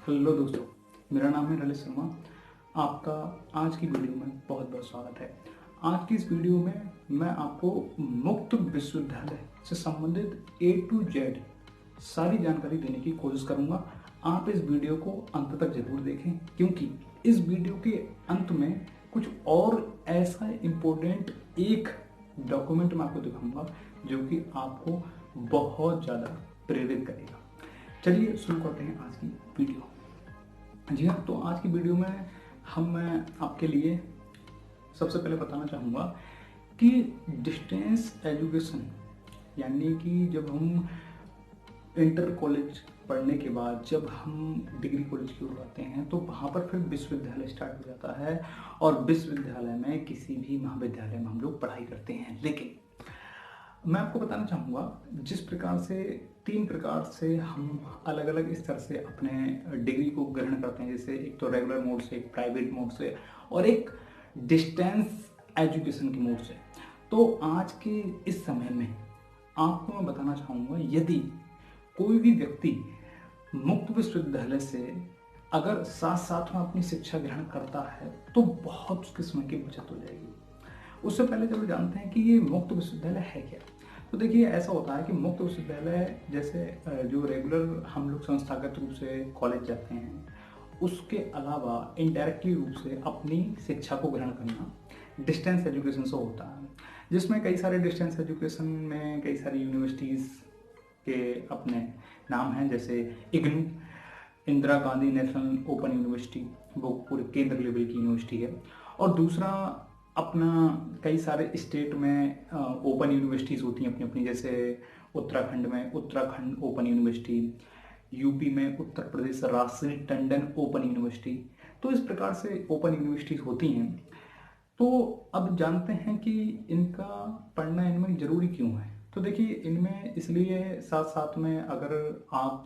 Hello दोस्तों, मेरा नाम है ललित शर्मा। आपका आज की वीडियो में बहुत बहुत स्वागत है। आज की इस वीडियो में मैं आपको मुक्त विश्वविद्यालय से संबंधित A to Z सारी जानकारी देने की कोशिश करूंगा। आप इस वीडियो को अंत तक जरूर देखें, क्योंकि इस वीडियो के अंत में कुछ और ऐसा इम्पोर्टेंट एक डॉक्यूमेंट मैं आपको दिखाऊंगा जो कि आपको बहुत ज़्यादा प्रेरित करेगा। चलिए शुरू करते हैं आज की वीडियो। जी हाँ, तो आज की वीडियो में मैं आपके लिए सबसे पहले बताना चाहूँगा कि डिस्टेंस एजुकेशन यानी कि जब हम इंटर कॉलेज पढ़ने के बाद जब हम डिग्री कॉलेज की ओर आते हैं तो वहाँ पर फिर विश्वविद्यालय स्टार्ट हो जाता है और विश्वविद्यालय में किसी भी महाविद्यालय में हम लोग पढ़ाई करते हैं। लेकिन मैं आपको बताना चाहूँगा जिस प्रकार से 3 प्रकार से हम अलग अलग स्तर से अपने डिग्री को ग्रहण करते हैं, जैसे एक तो रेगुलर मोड से, एक प्राइवेट मोड से और एक डिस्टेंस एजुकेशन के मोड से। तो आज के इस समय में आपको मैं बताना चाहूँगा, यदि कोई भी व्यक्ति मुक्त विश्वविद्यालय से अगर साथ साथ में अपनी शिक्षा ग्रहण करता है तो बहुत उसके समय की बचत हो जाएगी। उससे पहले चलो जानते हैं कि ये मुक्त विश्वविद्यालय है क्या। तो देखिए, ऐसा होता है कि मुक्त विश्वविद्यालय जैसे जो रेगुलर हम लोग संस्थागत रूप से कॉलेज जाते हैं, उसके अलावा इनडायरेक्टली रूप से अपनी शिक्षा को ग्रहण करना डिस्टेंस एजुकेशन से होता है, जिसमें कई सारे डिस्टेंस एजुकेशन में कई सारी यूनिवर्सिटीज़ के अपने नाम हैं, जैसे IGNOU, Indira Gandhi national open university, वो पूरे केंद्र लेवल की यूनिवर्सिटी है। और दूसरा अपना कई सारे स्टेट में ओपन यूनिवर्सिटीज़ होती हैं अपनी अपनी, जैसे उत्तराखंड में उत्तराखंड ओपन यूनिवर्सिटी, यूपी में उत्तर प्रदेश राजश्री टंडन ओपन यूनिवर्सिटी। तो इस प्रकार से ओपन यूनिवर्सिटीज़ होती हैं। तो अब जानते हैं कि इनका पढ़ना इनमें ज़रूरी क्यों है। तो देखिए, इनमें इसलिए साथ साथ में अगर आप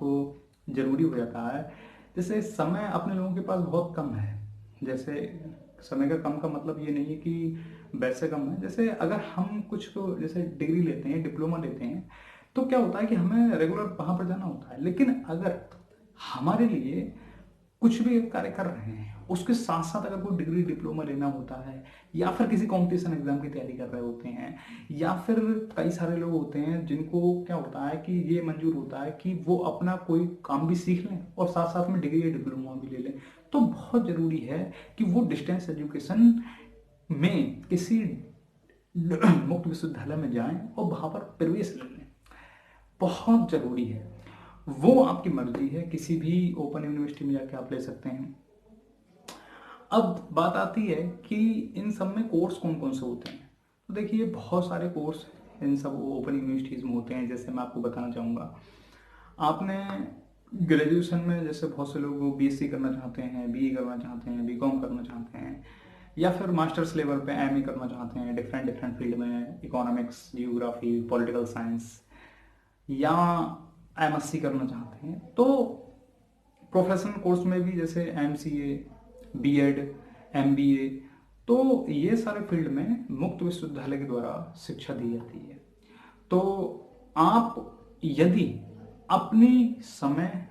ज़रूरी हो जाता है, जैसे समय अपने लोगों के पास बहुत कम है। जैसे समय का कम का मतलब ये नहीं है कि वैसे कम है, जैसे अगर हम कुछ जैसे डिग्री लेते हैं, डिप्लोमा लेते हैं, तो क्या होता है कि हमें रेगुलर वहाँ पर जाना होता है। लेकिन अगर हमारे लिए कुछ भी कार्य कर रहे हैं, उसके साथ साथ अगर कोई डिग्री डिप्लोमा लेना होता है, या फिर किसी कंपटीशन एग्जाम की तैयारी कर रहे होते हैं, या फिर कई सारे लोग होते हैं जिनको क्या होता है कि ये मंजूर होता है कि वो अपना कोई काम भी सीख लें और साथ साथ में डिग्री या डिप्लोमा भी ले लें, तो बहुत ज़रूरी है कि वो डिस्टेंस एजुकेशन में किसी मुक्त विश्वविद्यालय में जाएं और वहाँ पर प्रवेश ले लें। बहुत ज़रूरी है। वो आपकी मर्जी है, किसी भी ओपन यूनिवर्सिटी में जाके आप ले सकते हैं। अब बात आती है कि इन सब में कोर्स कौन कौन से होते हैं। तो देखिए, बहुत सारे कोर्स इन सब ओपन यूनिवर्सिटीज़ में होते हैं। जैसे मैं आपको बताना चाहूँगा, आपने ग्रेजुएशन में जैसे बहुत से लोग बीएससी करना चाहते हैं, बीए करना चाहते हैं, बीकॉम करना चाहते हैं, या फिर मास्टर्स लेवल पे एमए करना चाहते हैं डिफरेंट डिफरेंट फील्ड में, इकोनॉमिक्स, जियोग्राफी, पॉलिटिकल साइंस, या एमएससी करना चाहते हैं। तो प्रोफेशनल कोर्स में भी जैसे एमसीए, बीएड, एमबीए, तो ये सारे फील्ड में मुक्त विश्वविद्यालय के द्वारा शिक्षा दी जाती है। तो आप यदि अपनी समय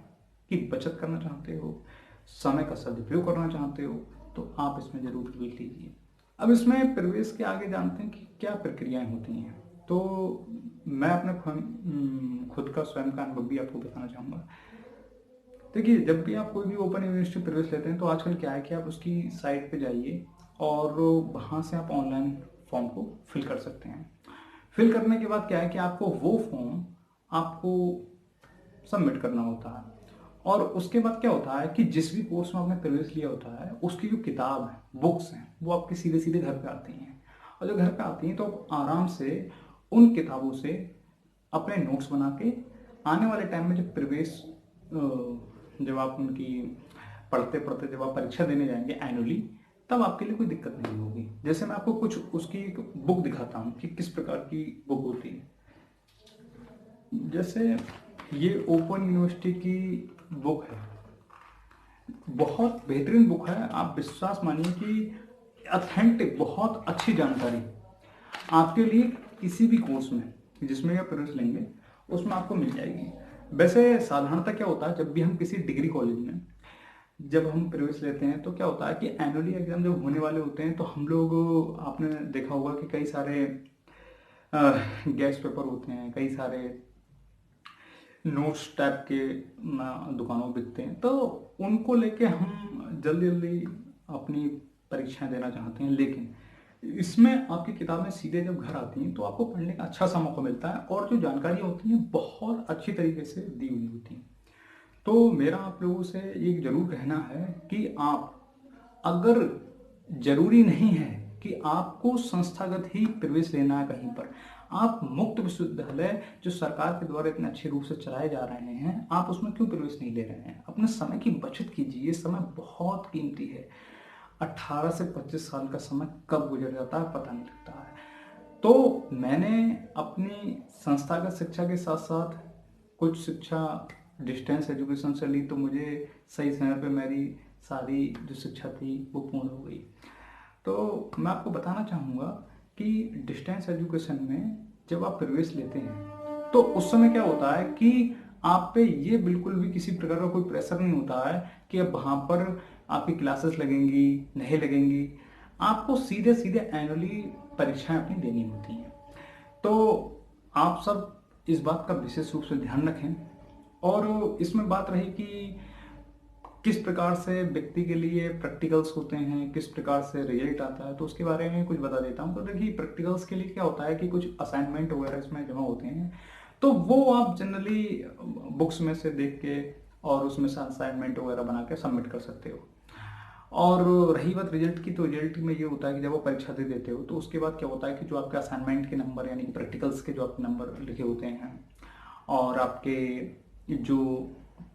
की बचत करना चाहते हो, समय का सदुपयोग करना चाहते हो, तो आप इसमें जरूर प्रवेश लीजिए। अब इसमें प्रवेश के आगे जानते हैं कि क्या प्रक्रियाएं होती हैं। तो मैं अपने खुद का स्वयं का अनुभव भी आपको बताना चाहूँगा। देखिए, जब भी आप कोई भी ओपन यूनिवर्सिटी प्रवेश लेते हैं तो आजकल क्या है कि आप उसकी साइट पे जाइए और वहाँ से आप ऑनलाइन फॉर्म को फिल कर सकते हैं। फिल करने के बाद क्या है कि आपको वो फॉर्म आपको सबमिट करना होता है, और उसके बाद क्या होता है कि जिस भी कोर्स में आपने प्रवेश लिया होता है उसकी जो किताब है, बुक्स हैं, वो आपके सीधे सीधे घर पे आती हैं। और जब घर पे आती हैं तो आप आराम से उन किताबों से अपने नोट्स बना के आने वाले टाइम में जब प्रवेश जब आप उनकी पढ़ते पढ़ते जब आप परीक्षा देने जाएंगे एनुअली, तब आपके लिए कोई दिक्कत नहीं होगी। जैसे मैं आपको कुछ उसकी एक बुक दिखाता हूँ कि किस प्रकार की बुक होती है। जैसे ये ओपन यूनिवर्सिटी की बुक है, बहुत बेहतरीन बुक है। आप विश्वास मानिए कि ऑथेंटिक, बहुत अच्छी जानकारी आपके लिए किसी भी कोर्स में जिसमें आप प्रवेश लेंगे उसमें आपको मिल जाएगी। वैसे साधारणतः क्या होता है, जब भी हम किसी डिग्री कॉलेज में जब हम प्रवेश लेते हैं तो क्या होता है कि एनुअली एग्जाम जब होने वाले होते हैं तो हम लोग, आपने देखा होगा कि कई सारे गेस्ट पेपर होते हैं, कई सारे नोट्स टाइप के दुकानों में बिकते हैं, तो उनको लेके हम जल्दी जल्दी अपनी परीक्षाएं देना चाहते हैं। लेकिन इसमें आपकी किताबें सीधे जब घर आती हैं तो आपको पढ़ने का अच्छा सा मौका मिलता है और जो जानकारियाँ होती हैं बहुत अच्छी तरीके से दी हुई होती हैं। तो मेरा आप लोगों से एक जरूर कहना है कि आप, अगर जरूरी नहीं है कि आपको संस्थागत ही प्रवेश लेना है कहीं पर, आप मुक्त विश्वविद्यालय जो सरकार के द्वारा इतने अच्छे रूप से चलाए जा रहे हैं, आप उसमें क्यों प्रवेश नहीं ले रहे हैं? अपने समय की बचत कीजिए, समय बहुत कीमती है। 18 से 25 साल का समय कब गुजर जाता है पता नहीं लगता है। तो मैंने अपनी संस्थागत शिक्षा के साथ साथ कुछ शिक्षा डिस्टेंस एजुकेशन से ली, तो मुझे सही समय पे मेरी सारी जो शिक्षा थी वो पूर्ण हो गई। तो मैं आपको बताना चाहूँगा कि डिस्टेंस एजुकेशन में जब आप प्रवेश लेते हैं तो उस समय क्या होता है कि आप पे ये बिल्कुल भी किसी प्रकार का कोई प्रेशर नहीं होता है कि अब वहाँ पर आपकी क्लासेस लगेंगी नहीं लगेंगी। आपको सीधे सीधे एनुअली परीक्षाएं अपनी देनी होती हैं। तो आप सब इस बात का विशेष रूप से ध्यान रखें। और इसमें बात रही कि किस प्रकार से व्यक्ति के लिए प्रैक्टिकल्स होते हैं, किस प्रकार से रिजल्ट आता है, तो उसके बारे में कुछ बता देता हूँ। तो देखिए, प्रैक्टिकल्स के लिए क्या होता है कि कुछ असाइनमेंट वगैरह इसमें जमा होते हैं, तो वो आप जनरली बुक्स में से देख के और उसमें से असाइनमेंट वगैरह बना के सबमिट कर सकते हो। और रही बात रिजल्ट की, तो रिजल्ट में ये होता है कि जब वो परीक्षा दे देते हो तो उसके बाद क्या होता है कि जो आपके असाइनमेंट के नंबर यानी कि प्रैक्टिकल्स के जो आपके नंबर लिखे होते हैं और आपके जो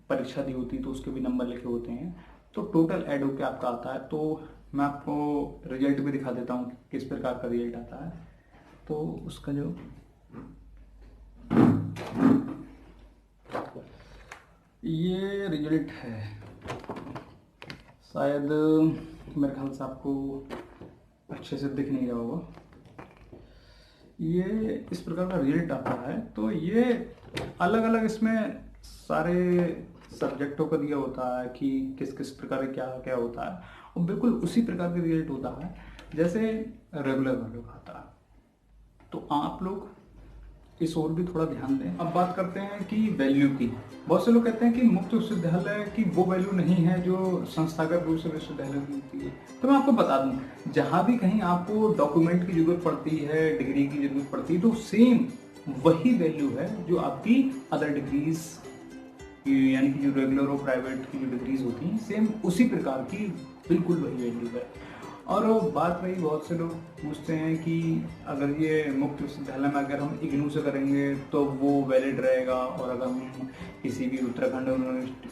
परीक्षा दी होती है तो उसके भी नंबर लिखे होते हैं, तो टोटल ऐड होकर आपका आता है। तो मैं आपको रिजल्ट भी दिखा देता हूँ कि किस प्रकार का रिजल्ट आता है। तो उसका जो ये रिजल्ट है, शायद मेरे ख्याल से आपको अच्छे से दिख नहीं रहा होगा। ये इस प्रकार का रिजल्ट आता है। तो ये अलग अलग इसमें सारे सब्जेक्टों का दिया होता है कि किस किस प्रकार क्या क्या होता है, और बिल्कुल उसी प्रकार का रिजल्ट होता है जैसे रेगुलर वालों का आता है। तो आप लोग इस ओर भी थोड़ा ध्यान दें। अब बात करते हैं कि वैल्यू की। बहुत से लोग कहते हैं कि मुक्त विश्वविद्यालय की वो वैल्यू नहीं है जो संस्थागत रूप से विश्वविद्यालय की होती है। तो मैं आपको बता दूं, जहां भी कहीं आपको डॉक्यूमेंट की जरूरत पड़ती है, डिग्री की जरूरत पड़ती है, तो सेम वही वैल्यू है जो आपकी अदर डिग्रीज यानी कि जो रेगुलर और प्राइवेट की जो डिग्रीज होती हैं, सेम उसी प्रकार की बिल्कुल वही वैल्यू है। और बात रही, बहुत से लोग पूछते हैं कि अगर ये मुक्त विश्वविद्यालय में अगर हम इग्नू से करेंगे तो वो वैलिड रहेगा, और अगर हम किसी भी उत्तराखंड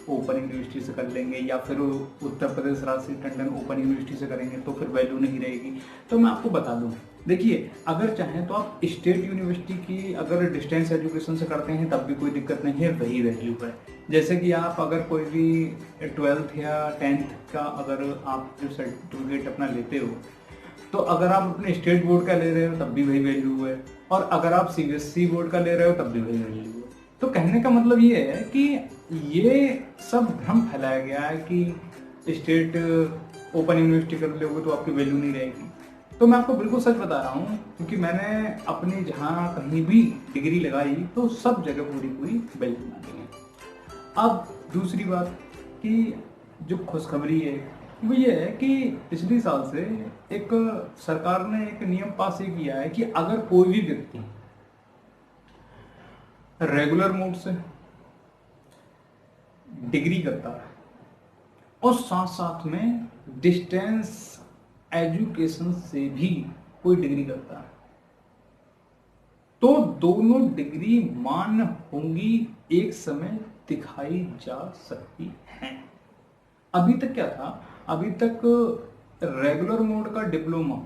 ओपन यूनिवर्सिटी से कर लेंगे या फिर उत्तर प्रदेश राजश्री टंडन ओपन यूनिवर्सिटी से करेंगे तो फिर वैल्यू नहीं रहेगी। तो मैं आपको बता दूं, देखिए, अगर चाहें तो आप स्टेट यूनिवर्सिटी की अगर डिस्टेंस एजुकेशन से करते हैं तब भी कोई दिक्कत नहीं है, वही वैल्यू है। जैसे कि आप अगर कोई भी 12th या 10th का अगर आप जो सर्टिफिकेट अपना लेते हो, तो अगर आप अपने स्टेट बोर्ड का ले रहे हो तब भी वही वैल्यू है, और अगर आप सीबीएसई बोर्ड का ले रहे हो तब भी वही वैल्यू है। तो कहने का मतलब ये है कि ये सब भ्रम फैलाया गया है कि स्टेट ओपन यूनिवर्सिटी कर लोगे तो आपकी वैल्यू नहीं रहेगी। तो मैं आपको बिल्कुल सच बता रहा हूँ, क्योंकि मैंने अपनी जहाँ कहीं भी डिग्री लगाई तो सब जगह पूरी पूरी वैल्यू मिली है। अब दूसरी बात कि जो खुशखबरी है वो ये है कि पिछले साल से एक सरकार ने एक नियम पास ये किया है कि अगर कोई भी व्यक्ति रेगुलर मोड से डिग्री करता है और साथ साथ में डिस्टेंस एजुकेशन से भी कोई डिग्री करता है, तो दोनों डिग्री मान्य होंगी, एक समय दिखाई जा सकती हैं। अभी तक क्या था, अभी तक रेगुलर मोड का डिप्लोमा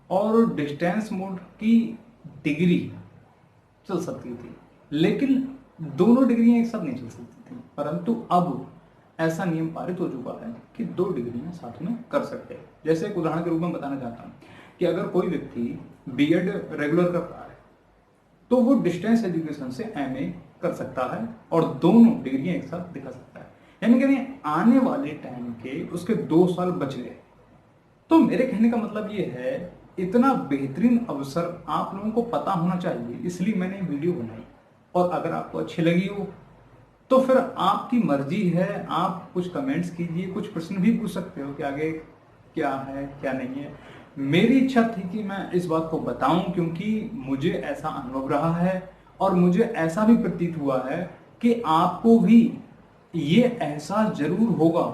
और डिस्टेंस मोड की डिग्री चल सकती थी, लेकिन दोनों डिग्रियां एक साथ नहीं चल सकती थी। परंतु अब ऐसा नियम पारित हो चुका है कि 2 डिग्रियां साथ में कर सकते हैं। जैसे एक उदाहरण के रूप में बताना चाहता हूं कि अगर कोई व्यक्ति बीएड रेगुलर कर रहा है तो वो डिस्टेंस एजुकेशन से एमए कर सकता है और दोनों डिग्रियां एक साथ दिखा सकता है। यानी कि आने वाले टाइम के उसके 2 साल बच गए। तो मेरे कहने का मतलब ये है, इतना बेहतरीन अवसर आप लोगों को पता होना चाहिए, इसलिए मैंने वीडियो बनाई। और अगर आपको अच्छी लगी हो तो फिर आपकी मर्जी है, आप कुछ कमेंट्स कीजिए, कुछ प्रश्न भी पूछ सकते हो कि आगे क्या है क्या नहीं है। मेरी इच्छा थी कि मैं इस बात को बताऊं, क्योंकि मुझे ऐसा अनुभव रहा है और मुझे ऐसा भी प्रतीत हुआ है कि आपको भी ये एहसास जरूर होगा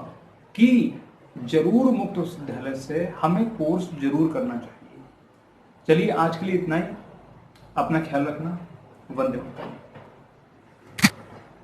कि जरूर मुक्त विश्वविद्यालय से हमें कोर्स जरूर करना चाहिए। चलिए आज के लिए इतना ही। अपना ख्याल रखना। वंदे मातरम।